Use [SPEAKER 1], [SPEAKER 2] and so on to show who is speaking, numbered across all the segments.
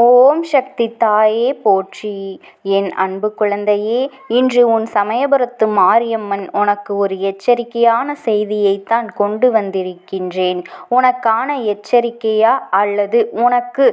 [SPEAKER 1] ஓம் சக்தி தாயே போற்றி. என் அன்பு குழந்தையே, இன்று உன் சமயபுரத்து மாரியம்மன் உனக்கு ஒரு எச்சரிக்கையான செய்தியைத்தான் கொண்டு வந்திருக்கின்றேன். உனக்கான எச்சரிக்கையா அல்லது உனக்கு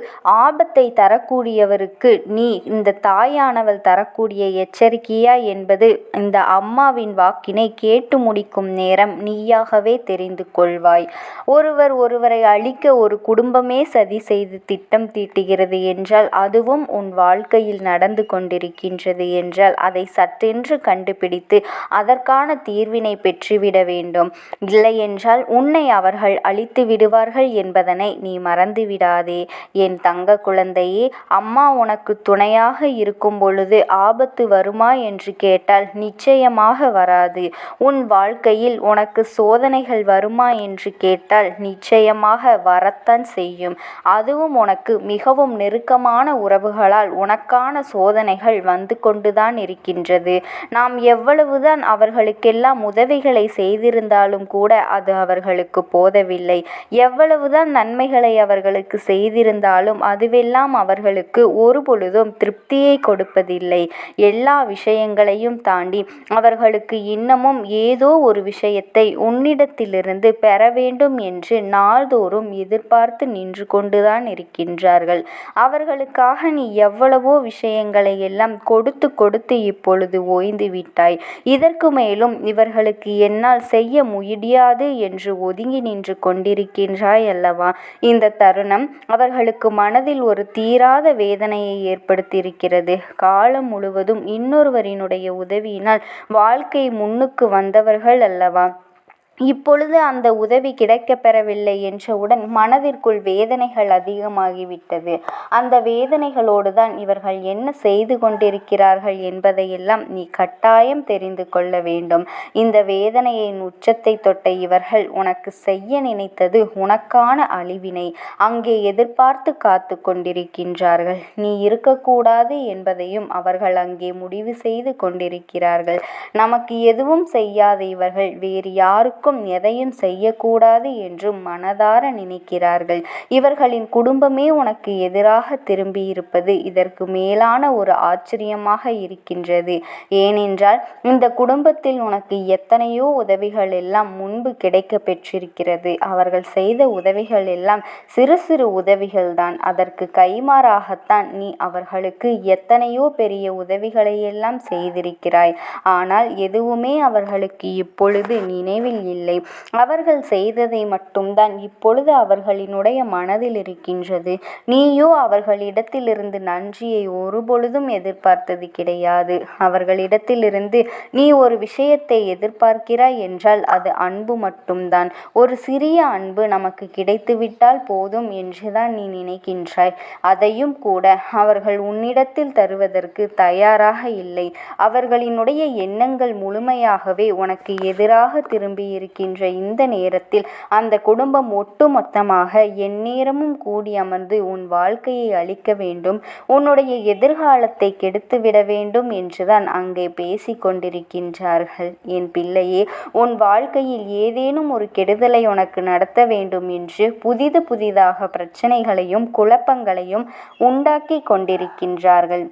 [SPEAKER 1] ஆபத்தை தரக்கூடியவருக்கு நீ இந்த தாயானவள் தரக்கூடிய எச்சரிக்கையா என்பது இந்த அம்மாவின் வாக்கினை கேட்டு முடிக்கும் நேரம் நீயாகவே தெரிந்து கொள்வாய். ஒருவரை அழிக்க ஒரு குடும்பமே சதி செய்து திட்டம் தீட்டுகிறது என்றால், அதுவும் உன் வாழ்க்கையில் நடந்து கொண்டிருக்கின்றது என்றால், அதை சட்டென்று கண்டுபிடித்து அதற்கான தீர்வினை பெற்றுவிட வேண்டும். இல்லையென்றால் உன்னை அவர்கள் அழித்து விடுவார்கள் என்பதனை நீ மறந்துவிடாதே. என் தங்க குழந்தையே, அம்மா உனக்கு துணையாக இருக்கும் பொழுது ஆபத்து வருமா என்று கேட்டால் நிச்சயமாக வராது. உன் வாழ்க்கையில் உனக்கு சோதனைகள் வருமா என்று கேட்டால் நிச்சயமாக வரத்தான் செய்யும். அதுவும் உனக்கு மிகவும் நெருக்கமான உறவுகளால் உனக்கான சோதனைகள் வந்து கொண்டுதான் இருக்கின்றது. நாம் எவ்வளவுதான் அவர்களுக்கெல்லாம் உதவிகளை செய்திருந்தாலும் கூட அது அவர்களுக்கு போதவில்லை. எவ்வளவுதான் நன்மைகளை அவர்களுக்கு செய்திருந்தாலும் அதுவெல்லாம் அவர்களுக்கு ஒரு பொழுதும் திருப்தியை கொடுப்பதில்லை. எல்லா விஷயங்களையும் தாண்டி அவர்களுக்கு இன்னமும் ஏதோ ஒரு விஷயத்தை உன்னிடத்திலிருந்து பெற வேண்டும் என்று நாள்தோறும் எதிர்பார்த்து நின்று கொண்டுதான் இருக்கின்றார்கள். அவர்களுக்காக நீ எவ்வளவோ விஷயங்களை எல்லாம் கொடுத்து கொடுத்து இப்பொழுது ஓய்ந்து விட்டாய். இதற்கு மேலும் இவர்களுக்கு என்னால் செய்ய முடியாது என்று ஒதுங்கி நின்று கொண்டிருக்கின்றாய் அல்லவா? இந்த தருணம் அவர்களுக்கு மனதில் ஒரு தீராத வேதனையை ஏற்படுத்தியிருக்கிறது. காலம் முழுவதும் இன்னொருவரினுடைய உதவியினால் வாழ்க்கை முன்னுக்கு வந்தவர்கள் அல்லவா? இப்பொழுது அந்த உதவி கிடைக்கப் பெறவில்லை என்றவுடன் மனதிற்குள் வேதனைகள் அதிகமாகிவிட்டது. அந்த வேதனைகளோடு தான் இவர்கள் என்ன செய்து கொண்டிருக்கிறார்கள் என்பதையெல்லாம் நீ கட்டாயம் தெரிந்து கொள்ள வேண்டும். இந்த வேதனையின் உச்சத்தை தொட்ட இவர்கள் உனக்கு செய்ய நினைத்தது உனக்கான அழிவினை அங்கே எதிர்பார்த்து காத்து கொண்டிருக்கின்றார்கள். நீ இருக்கக்கூடாது என்பதையும் அவர்கள் அங்கே முடிவு செய்து கொண்டிருக்கிறார்கள். நமக்கு எதுவும் செய்யாத இவர்கள் வேறு யாருக்கும் எதையும் செய்யக்கூடாது என்று மனதார நினைக்கிறார்கள். இவர்களின் குடும்பமே உனக்கு எதிராக திரும்பியிருப்பது இதற்கு மேலான ஒரு ஆச்சரியமாக இருக்கின்றது. ஏனென்றால் இந்த குடும்பத்தில் உனக்கு எத்தனையோ உதவிகள் எல்லாம் முன்பு கிடைக்க பெற்றிருக்கிறது. அவர்கள் செய்த உதவிகள் எல்லாம் சிறு சிறு உதவிகள் தான். அதற்கு கைமாறாகத்தான் நீ அவர்களுக்கு எத்தனையோ பெரிய உதவிகளை எல்லாம் செய்திருக்கிறாய். ஆனால் எதுவுமே அவர்களுக்கு இப்பொழுது நினைவில் இல்லை. அவர்கள் செய்ததை மட்டும்தான் இப்பொழுது அவர்களினுடைய மனதில் இருக்கின்றது. நீயோ அவர்களிடத்திலிருந்து நன்றியை ஒருபொழுதும் எதிர்பார்த்தது கிடையாது. அவர்களிடத்திலிருந்து நீ ஒரு விஷயத்தை எதிர்பார்க்கிறாய் என்றால் அது அன்பு மட்டும்தான். ஒரு சிறிய அன்பு நமக்கு கிடைத்துவிட்டால் போதும் என்றுதான் நீ நினைக்கின்றாய். அதையும் கூட அவர்கள் உன்னிடத்தில் தருவதற்கு தயாராக இல்லை. அவர்களினுடைய எண்ணங்கள் முழுமையாகவே உனக்கு எதிராக திரும்பி இருக்கின்ற இந்த நேரத்தில் அந்த குடும்பம் ஒட்டுமொத்தமாக எந்நேரமும் கூடி அமர்ந்து உன் வாழ்க்கையை அழிக்க வேண்டும், உன்னுடைய எதிர்காலத்தை கெடுத்துவிட வேண்டும் என்றுதான் அங்கே பேசி கொண்டிருக்கின்றார்கள். என் பிள்ளையே, உன் வாழ்க்கையில் ஏதேனும் ஒரு கெடுதலை உனக்கு நடத்த வேண்டும் என்று புதிதாக பிரச்சனைகளையும் குழப்பங்களையும் உண்டாக்கி கொண்டிருக்கின்றார்கள்.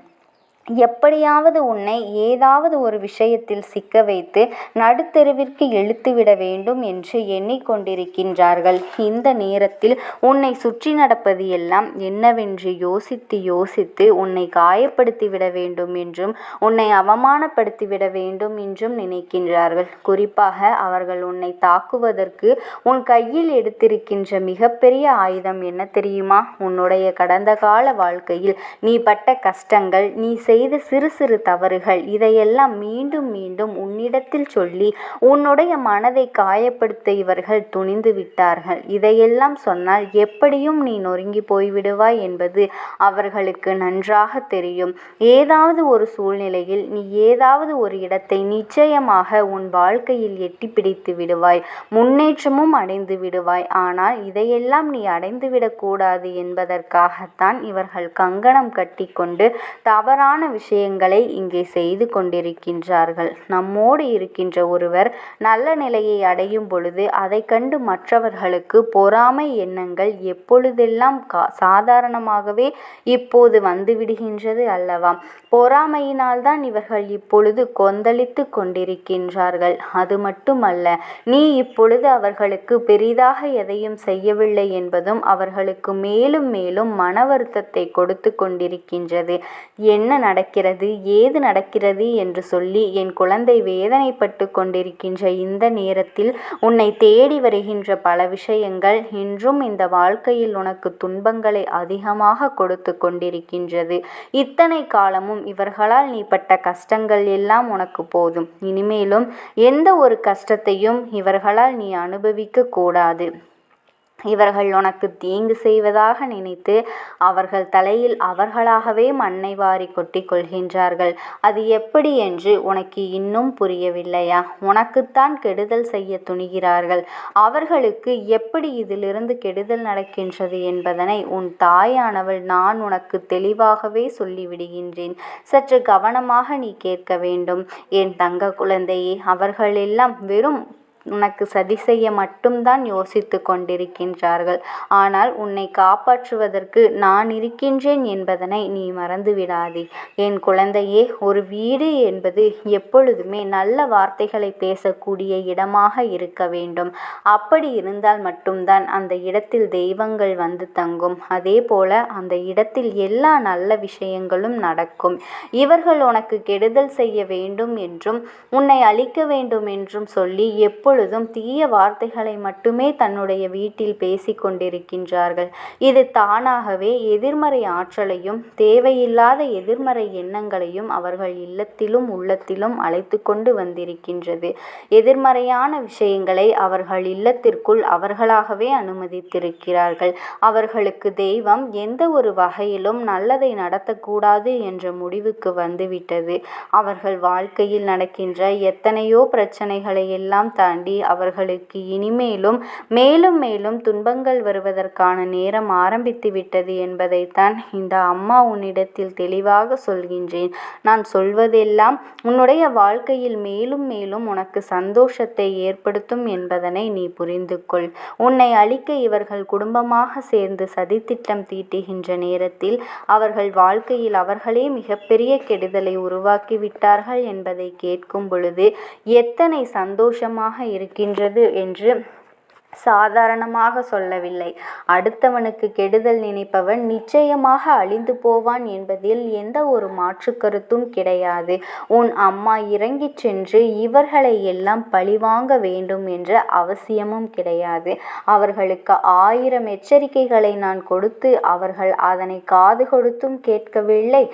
[SPEAKER 1] எப்படியாவது உன்னை ஏதாவது ஒரு விஷயத்தில் சிக்க வைத்து நடுத்தெருவிற்கு இழுத்துவிட வேண்டும் என்று எண்ணிக்கொண்டிருக்கின்றார்கள். இந்த நேரத்தில் உன்னை சுற்றி நடப்பது எல்லாம் என்னவென்று யோசித்து யோசித்து உன்னை காயப்படுத்திவிட வேண்டும் என்றும் உன்னை அவமானப்படுத்திவிட வேண்டும் என்றும் நினைக்கின்றார்கள். குறிப்பாக அவர்கள் உன்னை தாக்குவதற்கு உன் கையில் எடுத்திருக்கின்ற மிகப்பெரிய ஆயுதம் என்ன தெரியுமா? உன்னுடைய கடந்த கால வாழ்க்கையில் நீ பட்ட கஷ்டங்கள், நீ செய்த சிறு சிறு தவறுகள், இதையெல்லாம் மீண்டும் மீண்டும் உன்னிடத்தில் சொல்லி உன்னுடைய மனதை காயப்படுத்த இவர்கள் துணிந்து விட்டார்கள். இதையெல்லாம் சொன்னால் எப்படியும் நீ நொறுங்கி போய்விடுவாய் என்பது அவர்களுக்கு நன்றாக தெரியும். ஏதாவது ஒரு சூழ்நிலையில் நீ ஏதாவது ஒரு இடத்தை நிச்சயமாக உன் வாழ்க்கையில் எட்டி பிடித்து விடுவாய், முன்னேற்றமும் அடைந்து விடுவாய். ஆனால் இதையெல்லாம் நீ அடைந்துவிடக்கூடாது என்பதற்காகத்தான் இவர்கள் கங்கணம் கட்டி கொண்டு தவறான விஷயங்களை இங்கே செய்து கொண்டிருக்கின்றார்கள். நம்மோடு இருக்கின்ற ஒருவர் நல்ல நிலையை அடையும் பொழுது அதை கண்டு மற்றவர்களுக்கு பொறாமை எண்ணங்கள் எப்பொழுதெல்லாம் சாதாரணமாகவே இப்போது வந்துவிடுகின்றது அல்லவா? பொறாமையினால்தான் இவர்கள் இப்பொழுது கொந்தளித்து கொண்டிருக்கின்றார்கள். அது மட்டுமல்ல, நீ இப்பொழுது அவர்களுக்கு பெரிதாக எதையும் செய்யவில்லை என்பதும் அவர்களுக்கு மேலும் மேலும் மன வருத்தத்தை கொடுத்து கொண்டிருக்கின்றது. என்ன நடக்கிறது, ஏது நடக்கிறது என்று சொல்லி என் குழந்தை வேதனைப்பட்டு கொண்டிருக்கின்ற இந்த நேரத்தில் உன்னை தேடி வருகின்ற பல விஷயங்கள் இன்றும் இந்த வாழ்க்கையில் உனக்கு துன்பங்களை அதிகமாக கொடுத்து கொண்டிருக்கின்றது. இத்தனை காலமும் இவர்களால் நீ பட்ட கஷ்டங்கள் எல்லாம் உனக்கு போதும். இனிமேலும் எந்த ஒரு கஷ்டத்தையும் இவர்களால் நீ அனுபவிக்க கூடாது. இவர்கள் உனக்கு தீங்கு செய்வதாக நினைத்து அவர்கள் தலையில் அவர்களாகவே மண்ணை வாரி கொட்டி கொள்கின்றார்கள். அது எப்படி என்று உனக்கு இன்னும் புரியவில்லையா? உனக்குத்தான் கெடுதல் செய்ய துணிகிறார்கள். அவர்களுக்கு எப்படி இதிலிருந்து கெடுதல் நடக்கின்றது என்பதனை உன் தாயானவள் நான் உனக்கு தெளிவாகவே சொல்லிவிடுகின்றேன். சற்று கவனமாக நீ கேட்க வேண்டும் என் தங்க குழந்தையே. அவர்கள் எல்லாம் வெறும் உனக்கு சதி செய்ய மட்டும்தான் யோசித்து கொண்டிருக்கின்றார்கள். ஆனால் உன்னை காப்பாற்றுவதற்கு நான் இருக்கின்றேன் என்பதனை நீ மறந்துவிடாதே. என் குழந்தையே, ஒரு வீடு என்பது எப்பொழுதுமே நல்ல வார்த்தைகளை பேசக்கூடிய இடமாக இருக்க வேண்டும். அப்படி இருந்தால் மட்டும்தான் அந்த இடத்தில் தெய்வங்கள் வந்து தங்கும். அதே போல அந்த இடத்தில் எல்லா நல்ல விஷயங்களும் நடக்கும். இவர்கள் உனக்கு கெடுதல் செய்ய வேண்டும் என்றும் உன்னை அழிக்க வேண்டும் என்றும் சொல்லி எப்பொழுதும் தீய வார்த்தைகளை மட்டுமே தன்னுடைய வீட்டில் பேசிக் கொண்டிருக்கின்றார்கள். இது தானாகவே எதிர்மறை ஆற்றலையும் தேவையில்லாத எதிர்மறை எண்ணங்களையும் அவர்கள் இல்லத்திலும் உள்ளத்திலும் அழைத்து கொண்டு வந்திருக்கின்றது. எதிர்மறையான விஷயங்களை அவர்கள் இல்லத்திற்குள் அவர்களாகவே அனுமதித்திருக்கிறார்கள். அவர்களுக்கு தெய்வம் எந்த ஒரு வகையிலும் நல்லதை நடத்தக்கூடாது என்ற முடிவுக்கு வந்துவிட்டது. அவர்கள் வாழ்க்கையில் நடக்கின்ற எத்தனையோ பிரச்சனைகளை எல்லாம் தாண்டி அவர்களுக்கு இனிமேலும் மேலும் மேலும் துன்பங்கள் வருவதற்கான நேரம் ஆரம்பித்து விட்டது என்பதைத்தான் இந்த அம்மா உன்னிடத்தில் தெளிவாக சொல்கின்றேன். நான் சொல்வதெல்லாம் உன்னுடைய வாழ்க்கையில் மேலும் மேலும் உனக்கு சந்தோஷத்தை ஏற்படுத்தும் என்பதனை நீ புரிந்து கொள். உன்னை அழிக்க இவர்கள் குடும்பமாக சேர்ந்து சதித்திட்டம் தீட்டுகின்ற நேரத்தில் அவர்கள் வாழ்க்கையில் அவர்களே மிகப்பெரிய கெடுதலை உருவாக்கிவிட்டார்கள் என்பதை கேட்கும் பொழுது எத்தனை சந்தோஷமாக இருக்கின்றது என்று சாதாரணமாக சொல்லவில்லை. அடுத்தவனுக்கு கெடுதல் நினைப்பவன் நிச்சயமாக அழிந்து போவான் என்பதில் எந்த ஒரு மாற்று கருத்தும் கிடையாது. உன் அம்மா இறங்கி சென்று இவர்களை எல்லாம் பழிவாங்க வேண்டும் என்ற அவசியமும் கிடையாது. அவர்களுக்கு 1000 எச்சரிக்கைகளை நான் கொடுத்து அவர்கள் அதனை காது கொடுத்தும் கேட்கவில்லை.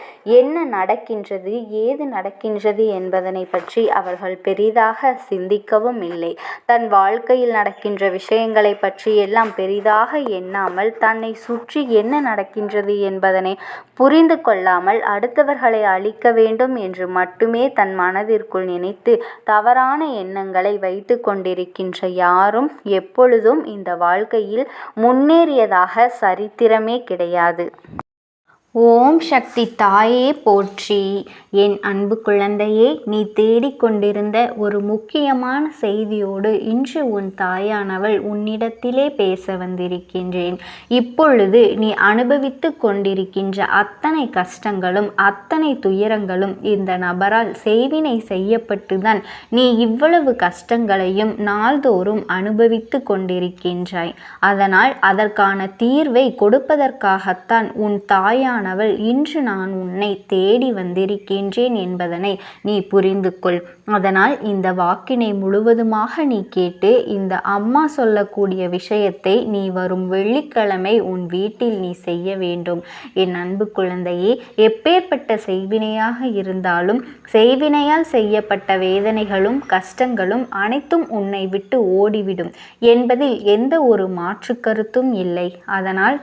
[SPEAKER 1] என்ன நடக்கின்றது, ஏது நடக்கின்றது என்பதனை பற்றி அவர்கள் பெரிதாக சிந்திக்கவும் இல்லை. தன் வாழ்க்கையில் நடக்கின்ற விஷயங்களை பற்றி எல்லாம் பெரிதாக எண்ணாமல் தன்னை சுற்றி என்ன நடக்கின்றது என்பதனை புரிந்து கொள்ளாமல் அடுத்தவர்களை அழிக்க வேண்டும் என்று மட்டுமே தன் மனதிற்குள் நினைத்து தவறான எண்ணங்களை வைத்து கொண்டிருக்கின்ற யாரும் எப்பொழுதும் இந்த வாழ்க்கையில் முன்னேறியதாக சரித்திரமே கிடையாது. ஓம் சக்தி தாயே போற்றி. என் அன்பு குழந்தையே, நீ தேடிக்கொண்டிருந்த ஒரு முக்கியமான செய்தியோடு இன்று உன் தாயானவள் உன்னிடத்திலே பேச வந்திருக்கின்றேன். இப்பொழுது நீ அனுபவித்து கொண்டிருக்கின்ற அத்தனை கஷ்டங்களும் அத்தனை துயரங்களும் இந்த நபரால் செய்வினை செய்யப்பட்டுதான் நீ இவ்வளவு கஷ்டங்களையும் நாள்தோறும் அனுபவித்து கொண்டிருக்கின்றாய். அதனால் அதற்கான தீர்வை கொடுப்பதற்காகத்தான் உன் தாயான இன்று நான் உன்னை தேடி வந்திருக்கின்றேன் என்பதனை நீ புரிந்து கொள். அதனால் இந்த வாக்கினை முழுவதுமாக நீ கேட்டு இந்த அம்மா சொல்லக்கூடிய விஷயத்தை நீ வரும் வெள்ளிக்கிழமை உன் வீட்டில் நீ செய்ய வேண்டும். என் அன்பு குழந்தையே, எப்பேற்பட்ட செய்வினையாக இருந்தாலும் செய்வினையால் செய்யப்பட்ட வேதனைகளும் கஷ்டங்களும் அனைத்தும் உன்னை விட்டு ஓடிவிடும் என்பதில் எந்த ஒரு மாற்று கருத்தும் இல்லை. அதனால்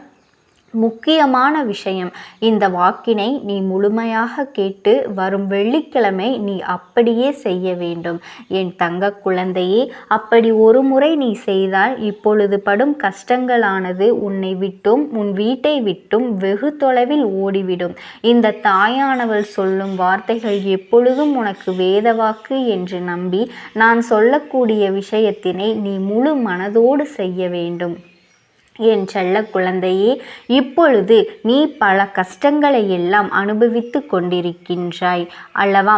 [SPEAKER 1] முக்கியமான விஷயம், இந்த வாக்கினை நீ முழுமையாக கேட்டு வரும் வெள்ளிக்கிழமை நீ அப்படியே செய்ய வேண்டும். என் தங்க குழந்தையே, அப்படி ஒரு முறை நீ செய்தால் இப்பொழுது படும் கஷ்டங்களானது உன்னை விட்டும் உன் வீட்டை விட்டும் வெகு தொலைவில் ஓடிவிடும். இந்த தாயானவள் சொல்லும் வார்த்தைகள் எப்பொழுதும் உனக்கு வேதவாக்கு என்று நம்பி நான் சொல்லக்கூடிய விஷயத்தினை நீ முழு மனதோடு செய்ய வேண்டும். என் செல்ல குழந்தையே, இப்பொழுது நீ பல கஷ்டங்களை எல்லாம் அனுபவித்து கொண்டிருக்கின்றாய் அல்லவா?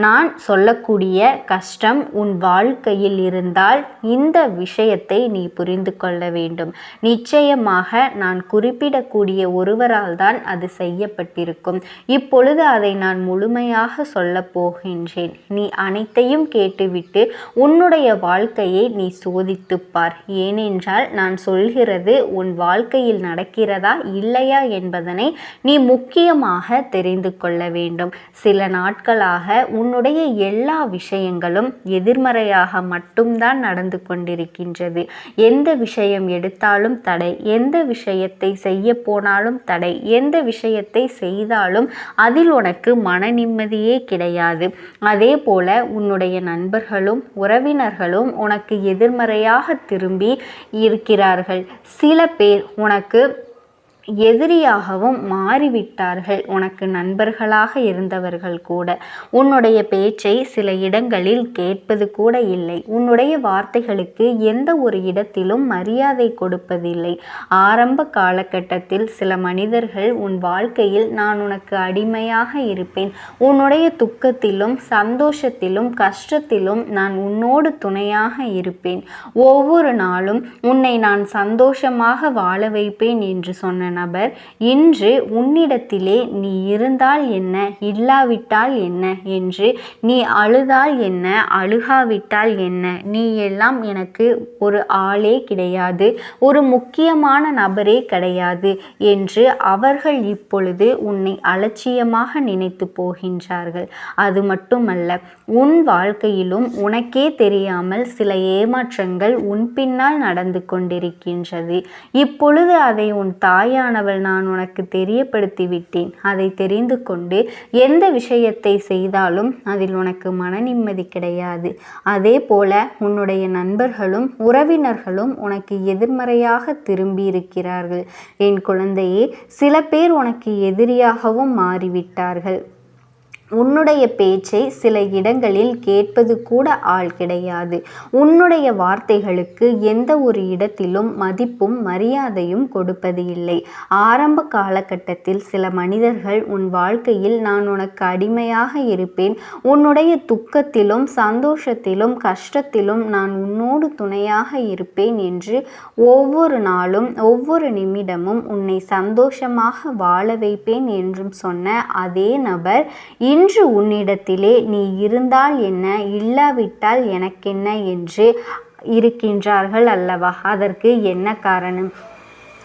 [SPEAKER 1] நான் சொல்லக்கூடிய கஷ்டம் உன் வாழ்க்கையில் இருந்தால் இந்த விஷயத்தை நீ புரிந்து கொள்ள வேண்டும். நிச்சயமாக நான் குறிப்பிடக்கூடிய ஒருவரால் தான் அது செய்யப்பட்டிருக்கும். இப்பொழுது அதை நான் முழுமையாக சொல்லப் போகின்றேன். நீ அனைத்தையும் கேட்டுவிட்டு உன்னுடைய வாழ்க்கையை நீ சோதித்துப் பார். ஏனென்றால் நான் சொல்கிறது உன் வாழ்க்கையில் நடக்கிறதா இல்லையா என்பதனை நீ முக்கியமாக தெரிந்து கொள்ள வேண்டும். சில நாட்களாக உன்னுடைய எல்லா விஷயங்களும் எதிர்மறையாக மட்டும்தான் நடந்து கொண்டிருக்கின்றது. எந்த விஷயம் எடுத்தாலும் தடை, எந்த விஷயத்தை செய்ய போனாலும் தடை, எந்த விஷயத்தை செய்தாலும் அதில் உனக்கு மன நிம்மதியே கிடையாது. அதே போல உன்னுடைய நண்பர்களும் உறவினர்களும் உனக்கு எதிர்மறையாக திரும்பி இருக்கிறார்கள். சில பேர் உனக்கு எதிரியாகவும் மாறிவிட்டார்கள். உனக்கு நண்பர்களாக இருந்தவர்கள் கூட உன்னுடைய பேச்சை சில இடங்களில் கேட்பது கூட இல்லை. உன்னுடைய வார்த்தைகளுக்கு எந்த ஒரு இடத்திலும் மரியாதை கொடுப்பதில்லை. ஆரம்ப காலகட்டத்தில் சில மனிதர்கள் உன் வாழ்க்கையில் நான் உனக்கு அடிமையாக இருப்பேன், உன்னுடைய துக்கத்திலும் சந்தோஷத்திலும் கஷ்டத்திலும் நான் உன்னோடு துணையாக இருப்பேன், ஒவ்வொரு நாளும் உன்னை நான் சந்தோஷமாக வாழ வைப்பேன் என்று சொன்ன நபர் இன்று உன்னிடத்திலே நீ இருந்தால் என்ன, இல்லாவிட்டால் என்ன என்று, நீ அழுதால் என்ன, அழுகாவிட்டால் என்ன, நீ எல்லாம் எனக்கு ஒரு ஆளே கிடையாது, ஒரு முக்கியமான நபரே கிடையாது என்று அவர்கள் இப்பொழுது உன்னை அலட்சியமாக நினைத்து போகின்றார்கள். அது மட்டுமல்ல, உன் வாழ்க்கையிலும் உனக்கே தெரியாமல் சில ஏமாற்றங்கள் உன் பின்னால் நடந்து கொண்டிருக்கின்றது. இப்பொழுது அதை உன் தாயானவள் நான் உனக்கு தெரியப்படுத்தி விட்டேன். அதை தெரிந்து கொண்டு எந்த விஷயத்தை செய்தாலும் அதில் உனக்கு மன நிம்மதி கிடையாது. அதே போல உன்னுடைய நண்பர்களும் உறவினர்களும் உனக்கு எதிர்மறையாக திரும்பி இருக்கிறார்கள். என் குழந்தையே, சில பேர் உனக்கு எதிரியாகவும் மாறிவிட்டார்கள். உன்னுடைய பேச்சை சில இடங்களில் கேட்பது கூட ஆள் கிடையாது. உன்னுடைய வார்த்தைகளுக்கு எந்த ஒரு இடத்திலும் மதிப்பும் மரியாதையும் கொடுப்பது இல்லை. ஆரம்ப காலகட்டத்தில் சில மனிதர்கள் உன் வாழ்க்கையில் நான் உனக்கு அடிமையாக இருப்பேன், உன்னுடைய துக்கத்திலும் சந்தோஷத்திலும் கஷ்டத்திலும் நான் உன்னோடு துணையாக இருப்பேன் என்று ஒவ்வொரு நாளும் ஒவ்வொரு நிமிடமும் உன்னை சந்தோஷமாக வாழ வைப்பேன் என்றும் சொன்ன அதே நபர் இன்று உன்னிடத்திலே நீ இருந்தால் என்ன, இல்லாவிட்டால் எனக்கென்ன என்று இருக்கின்றார்கள் அல்லவா? அதற்கு என்ன காரணம்?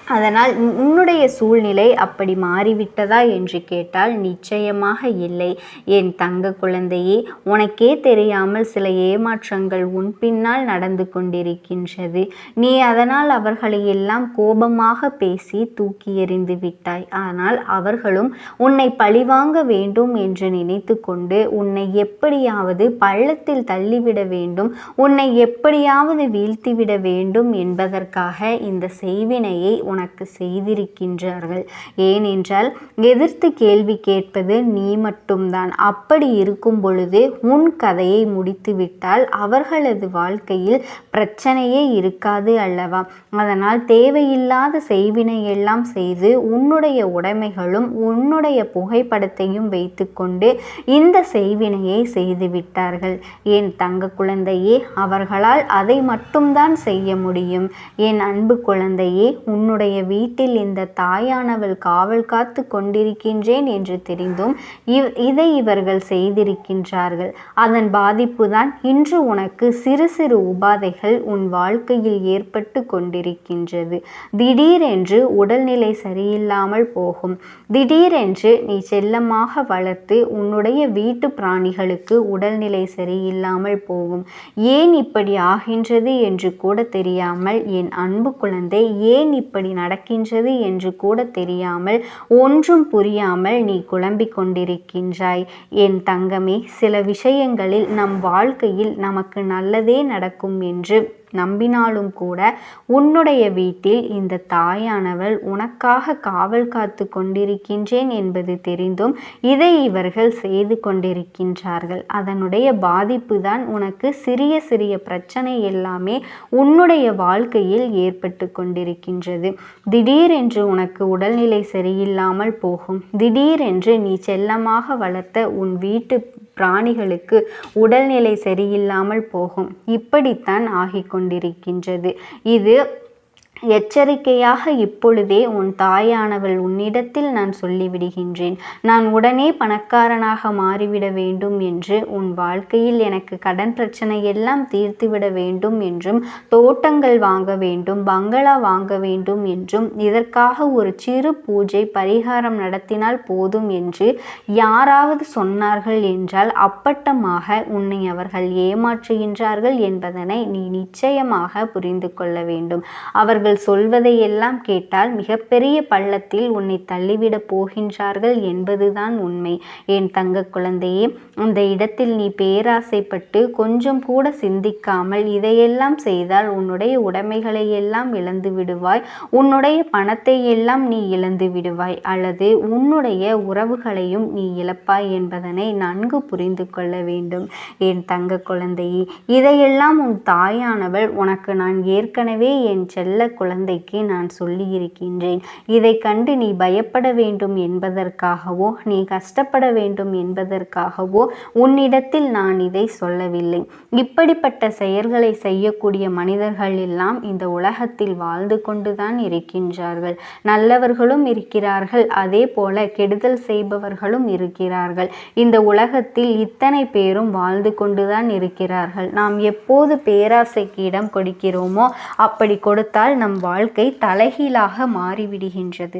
[SPEAKER 1] அதனால் உன்னுடைய சூழ்நிலை அப்படி மாறிவிட்டதா என்று கேட்டால் நிச்சயமாக இல்லை. என் தங்க குழந்தையே, உனக்கே தெரியாமல் சில ஏமாற்றங்கள் உன் பின்னால் நடந்து கொண்டிருக்கின்றது. நீ அதனால் அவர்களை எல்லாம் கோபமாக பேசி தூக்கி எறிந்து விட்டாய். ஆனால் அவர்களும் உன்னை பழிவாங்க வேண்டும் என்று நினைத்து கொண்டு உன்னை எப்படியாவது பள்ளத்தில் தள்ளிவிட வேண்டும், உன்னை எப்படியாவது வீழ்த்திவிட வேண்டும் என்பதற்காக இந்த செய்வினையை உனக்கு செய்திருக்கின்றார்கள். ஏனென்றால் எதிர்த்து கேள்வி கேட்பது நீ மட்டும்தான். அப்படி இருக்கும் பொழுது உன் கதையை முடித்துவிட்டால் அவர்களது வாழ்க்கையில் பிரச்சனையே இருக்காது அல்லவா? அதனால் தேவையில்லாத செய்வினை எல்லாம் செய்து உன்னுடைய உடைமைகளும் உன்னுடைய புகைப்படத்தையும் வைத்துக்கொண்டு இந்த செய்வினையை செய்துவிட்டார்கள். என் தங்க குழந்தையே, அவர்களால் அதை மட்டும்தான் செய்ய முடியும். என் அன்பு குழந்தையே, உன்னுடைய வீட்டில் இந்த தாயானவள் காவல் காத்து கொண்டிருக்கின்றேன் என்று தெரிந்தும் இதை இவர்கள் செய்திருக்கின்றார்கள். அதன் பாதிப்புதான் இன்று உனக்கு சிறு சிறு உபாதைகள் உன் வாழ்க்கையில் ஏற்பட்டு கொண்டிருக்கின்றது. திடீரென்று உடல்நிலை சரியில்லாமல் போகும். திடீரென்று நீ செல்லமாக வளர்த்து உன்னுடைய வீட்டு பிராணிகளுக்கு உடல்நிலை சரியில்லாமல் போகும். ஏன் இப்படி ஆகின்றது என்று கூட தெரியாமல் என் அன்பு குழந்தை ஏன் இப்படி நடக்கின்றது என்று கூட தெரியாமல், ஒன்றும் புரியாமல் நீ குழம்பிக் கொண்டிருக்கின்றாய். என் தங்கமே, சில விஷயங்களில் நம் வாழ்க்கையில் நமக்கு நல்லதே நடக்கும் என்று நம்பினாலும் கூட உன்னுடைய வீட்டில் இந்த தாயானவள் உனக்காக காவல் காத்து கொண்டிருக்கின்றேன் என்பது தெரிந்தும் இதை இவர்கள் செய்து கொண்டிருக்கின்றார்கள். அதனுடைய பாதிப்பு தான் உனக்கு சிறிய சிறிய பிரச்சனை எல்லாமே உன்னுடைய வாழ்க்கையில் ஏற்பட்டு கொண்டிருக்கின்றது. திடீரென்று உனக்கு உடல்நிலை சரியில்லாமல் போகும். திடீரென்று நீ செல்லமாக வளர்த்த உன் வீட்டு பிராணிகளுக்கு உடல்நிலை சரியில்லாமல் போகும். இப்படித்தான் ஆகிக் கொண்டிருக்கின்றது. இது எச்சரிக்கையாக இப்பொழுதே உன் தாயானவள் உன்னிடத்தில் நான் சொல்லிவிடுகின்றேன். நான் உடனே பணக்காரனாக மாறிவிட வேண்டும் என்று, உன் வாழ்க்கையில் எனக்கு கடன் பிரச்சனை எல்லாம் தீர்த்துவிட வேண்டும் என்றும், தோட்டங்கள் வாங்க வேண்டும், பங்களா வாங்க வேண்டும் என்றும், இதற்காக ஒரு சிறு பூஜை பரிகாரம் நடத்தினால் போதும் என்று யாராவது சொன்னார்கள் என்றால் அப்பட்டமாக உன்னை அவர்கள் ஏமாற்றுகின்றார்கள் என்பதனை நீ நிச்சயமாக புரிந்து கொள்ள வேண்டும். அவர்கள் சொல்வதையெல்லாம் கேட்டால் மிகப்பெரிய பள்ளத்தில் உன்னை தள்ளிவிடப் போகின்றார்கள் என்பதுதான் உண்மை. என் தங்க குழந்தையே, அந்த இடத்தில் நீ பேராசைப்பட்டு கொஞ்சம் கூட சிந்திக்காமல் இதையெல்லாம் செய்தால் உன்னுடைய உடைமைகளை எல்லாம் இழந்து விடுவாய். உன்னுடைய பணத்தை எல்லாம் நீ இழந்து விடுவாய், அல்லது உன்னுடைய உறவுகளையும் நீ இழப்பாய் என்பதனை நன்கு புரிந்து கொள்ள வேண்டும். என் தங்க குழந்தையே, இதையெல்லாம் உன் தாயானவள் உனக்கு நான் ஏற்கனவே என் செல்ல குழந்தைக்கு நான் சொல்லியிருக்கின்றேன். இதை கண்டு நீ பயப்பட வேண்டும் என்பதற்காகவோ, நீ கஷ்டப்பட வேண்டும் என்பதற்காகவோ உன்னிடத்தில் நான் இதை சொல்லவில்லை. இப்படிப்பட்ட செயல்களை செய்யக்கூடிய மனிதர்கள் எல்லாம் இந்த உலகத்தில் வாழ்ந்து கொண்டுதான் இருக்கின்றார்கள். நல்லவர்களும் இருக்கிறார்கள், அதே போல கெடுதல் செய்பவர்களும் இருக்கிறார்கள். இந்த உலகத்தில் இத்தனை பேரும் வாழ்ந்து கொண்டுதான் இருக்கிறார்கள். நாம் எப்போது பேராசைக்கு இடம் கொடுக்கிறோமோ அப்படி கொடுத்தால் நம் வாழ்க்கை தலைகீழாக மாறிவிடுகின்றது.